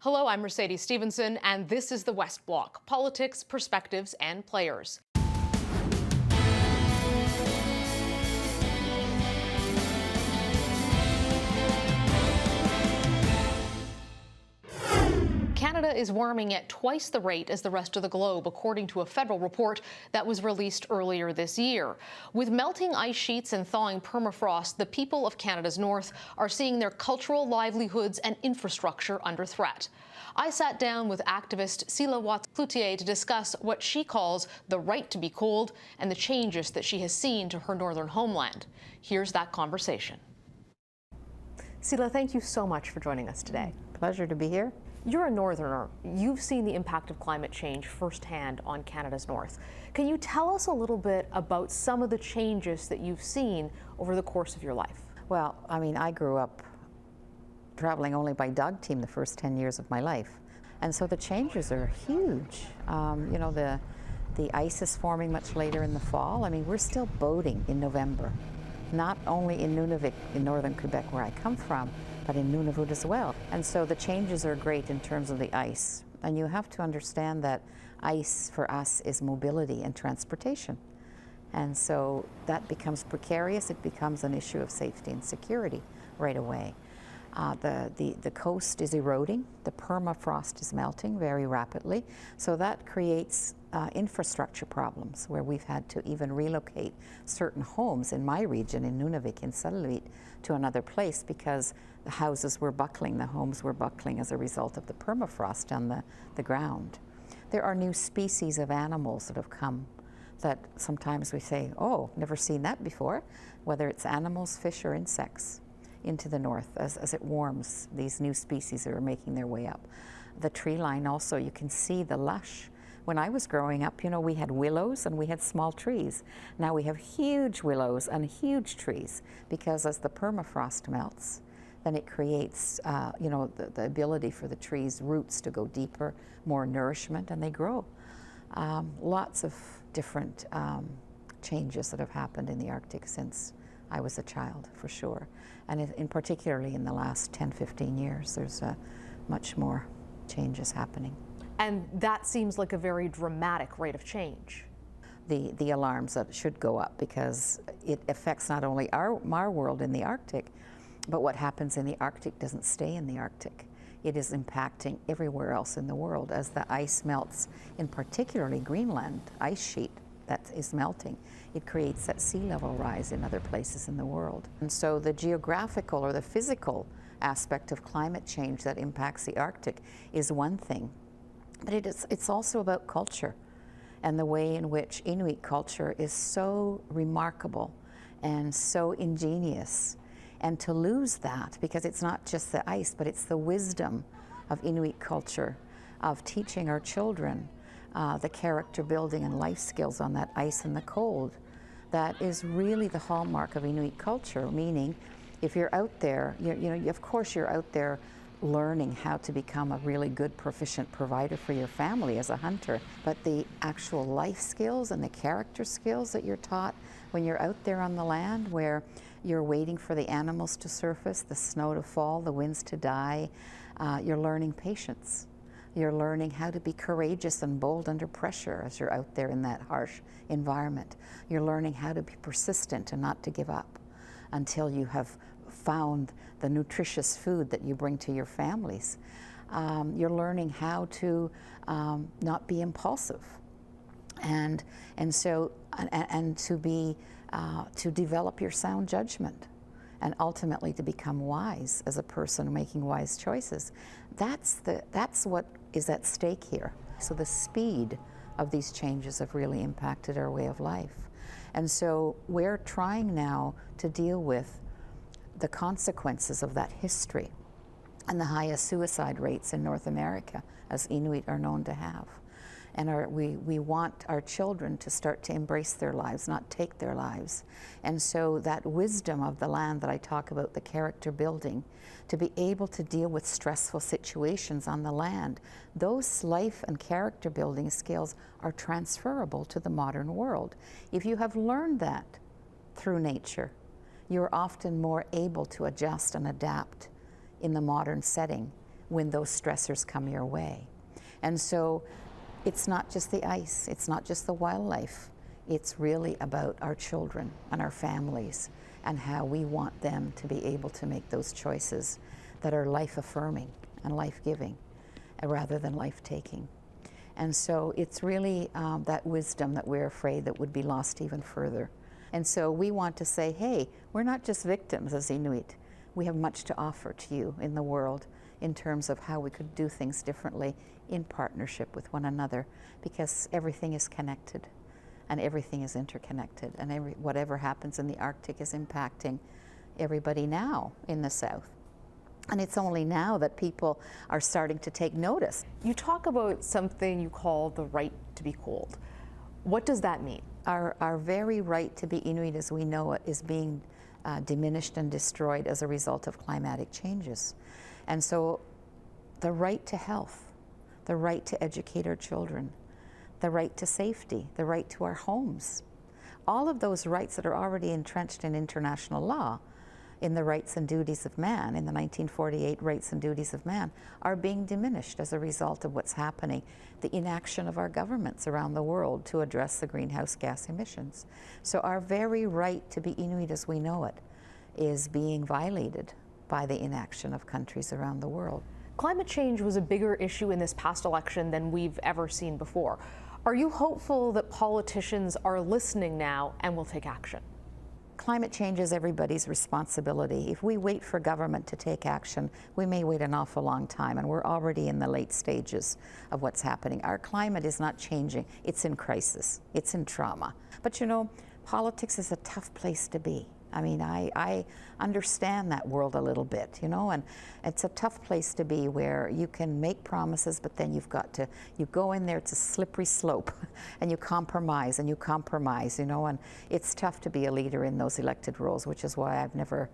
Hello, I'm Mercedes Stevenson, and this is the West Block: politics, perspectives, and players. Canada is warming at twice the rate as the rest of the globe, according to a federal report that was released earlier this year. With melting ice sheets and thawing permafrost, the people of Canada's north are seeing their cultural livelihoods and infrastructure under threat. I sat down with activist Sheila Watt-Cloutier to discuss what she calls the right to be cold and the changes that she has seen to her northern homeland. Here's that conversation. Sheila, thank you so much for joining us today. Pleasure to be here. You're a northerner. You've seen the impact of climate change firsthand on Canada's north. Can you tell us a little bit about some of the changes that you've seen over the course of your life? Well, I mean, I grew up traveling only by dog team the first 10 years of my life. And so the changes are huge. You know, the ice is forming much later in the fall. I mean, we're still boating in November, not only in Nunavut in northern Quebec where I come from, but in Nunavut as well. And so the changes are great in terms of the ice. And you have to understand that ice for us is mobility and transportation. And so that becomes precarious. It becomes an issue of safety and security right away. The coast is eroding. The permafrost is melting very rapidly. So that creates infrastructure problems where we've had to even relocate certain homes in my region, in Nunavik, in Saleluit, to another place because the houses were buckling, the homes were buckling as a result of the permafrost on the ground. There are new species of animals that have come that sometimes we say, oh, never seen that before, whether it's animals, fish, or insects into the north as it warms. These new species are making their way up. The tree line also, you can see the lush. When I was growing up, you know, we had willows and we had small trees. Now we have huge willows and huge trees because as the permafrost melts, then it creates, you know, the ability for the trees' roots to go deeper, more nourishment, and they grow. Lots of different changes that have happened in the Arctic since I was a child, for sure. And in particularly in the last 10, 15 years, there's much more changes happening. And that seems like a very dramatic rate of change. The alarms that should go up because it affects not only our world in the Arctic, but what happens in the Arctic doesn't stay in the Arctic. It is impacting everywhere else in the world as the ice melts, in particularly Greenland ice sheet that is melting. It creates that sea level rise in other places in the world. And so the geographical or the physical aspect of climate change that impacts the Arctic is one thing, but it's also about culture and the way in which Inuit culture is so remarkable and so ingenious. And to lose that, because it's not just the ice, but it's the wisdom of Inuit culture, of teaching our children the character building and life skills on that ice and the cold, that is really the hallmark of Inuit culture, meaning if you're out there, you know, of course you're out there learning how to become a really good, proficient provider for your family as a hunter, but the actual life skills and the character skills that you're taught when you're out there on the land where you're waiting for the animals to surface, the snow to fall, the winds to die, you're learning patience. You're learning how to be courageous and bold under pressure as you're out there in that harsh environment. You're learning how to be persistent and not to give up until you have found the nutritious food that you bring to your families. You're learning how to not be impulsive and to develop your sound judgment and ultimately to become wise as a person making wise choices. That's what is at stake here. So the speed of these changes have really impacted our way of life. And so we're trying now to deal with the consequences of that history and the highest suicide rates in North America, as Inuit are known to have. And we want our children to start to embrace their lives, not take their lives. And so that wisdom of the land that I talk about, the character building, to be able to deal with stressful situations on the land, those life and character building skills are transferable to the modern world. If you have learned that through nature, you're often more able to adjust and adapt in the modern setting when those stressors come your way. And so it's not just the ice, it's not just the wildlife, it's really about our children and our families and how we want them to be able to make those choices that are life-affirming and life-giving rather than life-taking. And so it's really that wisdom that we're afraid that would be lost even further. And so we want to say, hey, we're not just victims as Inuit. We have much to offer to you in the world in terms of how we could do things differently in partnership with one another, because everything is connected and everything is interconnected, and whatever happens in the Arctic is impacting everybody now in the South. And it's only now that people are starting to take notice. You talk about something you call the right to be cold. What does that mean? Our very right to be Inuit as we know it is being diminished and destroyed as a result of climatic changes. And so the right to health, the right to educate our children, the right to safety, the right to our homes, all of those rights that are already entrenched in international law, in the rights and duties of man, in the 1948 rights and duties of man, are being diminished as a result of what's happening, the inaction of our governments around the world to address the greenhouse gas emissions. So our very right to be Inuit as we know it is being violated by the inaction of countries around the world. Climate change was a bigger issue in this past election than we've ever seen before. Are you hopeful that politicians are listening now and will take action? Climate change is everybody's responsibility. If we wait for government to take action, we may wait an awful long time, and we're already in the late stages of what's happening. Our climate is not changing. It's in crisis. It's in trauma. But you know, politics is a tough place to be. I mean, I understand that world a little bit, you know, and it's a tough place to be where you can make promises, but then you go in there, it's a slippery slope, and you compromise, you know, and it's tough to be a leader in those elected roles, which is why I've never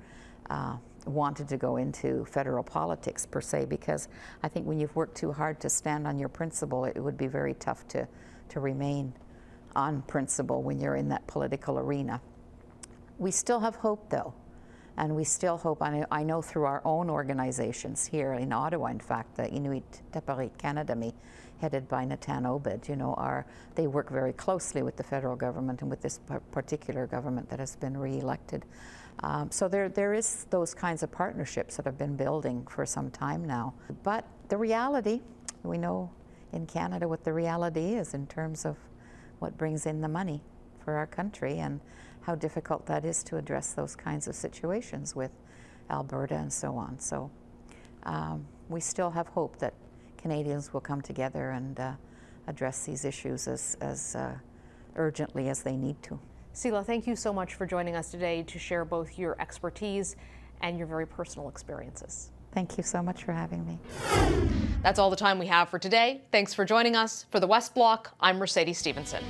wanted to go into federal politics per se, because I think when you've worked too hard to stand on your principle, it would be very tough to remain on principle when you're in that political arena. We still have hope, though, and we still hope. I know through our own organizations here in Ottawa, in fact, the Inuit Teparit Canadami, headed by Natan Obed, you know, they work very closely with the federal government and with this particular government that has been re-elected. So there is those kinds of partnerships that have been building for some time now. But the reality, we know in Canada what the reality is in terms of what brings in the money for our country and how difficult that is to address those kinds of situations with Alberta and so on. So we still have hope that Canadians will come together and address these issues as urgently as they need to. Sheila, thank you so much for joining us today to share both your expertise and your very personal experiences. Thank you so much for having me. That's all the time we have for today. Thanks for joining us. For the West Block, I'm Mercedes Stevenson.